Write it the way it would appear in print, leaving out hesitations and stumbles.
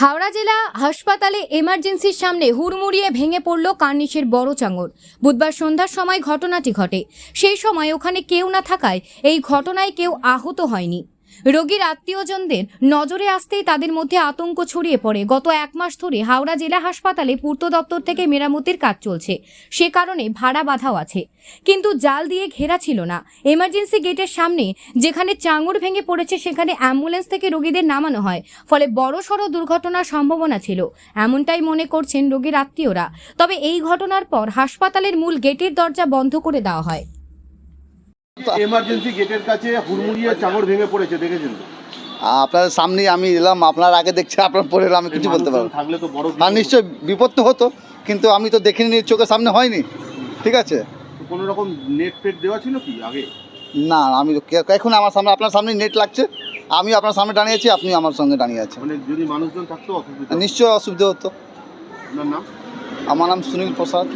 হাওড়া জেলা হাসপাতালে এমার্জেন্সির সামনে হুড়মুড়িয়ে ভেঙে পড়ল কার্নিশের বড় চাঙড়। বুধবার সন্ধ্যার সময় ঘটনাটি ঘটে। সেই সময় ওখানে কেউ না থাকায় এই ঘটনায় কেউ আহত হয়নি। রোগীর আত্মীয়জনদের নজরে আসতেই তাদের মধ্যে আতঙ্ক ছড়িয়ে পড়ে। গত 1 মাস ধরে হাওড়া জেলা হাসপাতালে পূর্ত দপ্তর থেকে মেরামতির কাজ চলছে, সে কারণে ভাড়া বাঁধাও আছে, কিন্তু জাল দিয়ে ঘেরা ছিল না। এমার্জেন্সি গেটের সামনে যেখানে চাঙড় ভেঙে পড়েছে সেখানে অ্যাম্বুলেন্স থেকে রোগীদের নামানো হয়, ফলে বড়সড় দুর্ঘটনার সম্ভাবনা ছিল, এমনটাই মনে করছেন রোগীর আত্মীয়রা। তবে এই ঘটনার পর হাসপাতালের মূল গেটের দরজা বন্ধ করে দেওয়া হয়। এমার্জেন্সি গেটের কাছে হুড়মুড়িয়ে চাঙড় ভেঙে পড়েছে, দেখেছেন তো? আপনার সামনেই আমি এলাম, আপনার আগে দেখছি, আপনার পরে এলাম, আমি কিছু বলতে পারবো থাকলে তো বড় আর নিশ্চয়ই বিপদ তো হতো, কিন্তু আমি তো দেখিনি, চোখের সামনে হয়নি। ঠিক আছে, কোনো রকম নেট ফেট দেওয়া ছিল কি আগে? না আমি এখন আমার সামনে, আপনার সামনে নেট লাগছে, আমি আপনার সামনে দাঁড়িয়ে আছি, আপনি আমার সঙ্গে দাঁড়িয়ে আছেন। মানে যদি মানুষজন থাকতো অসুবিধা? নিশ্চয়ই অসুবিধা হতো। আপনার নাম? আমার নাম সুনীল প্রসাদ।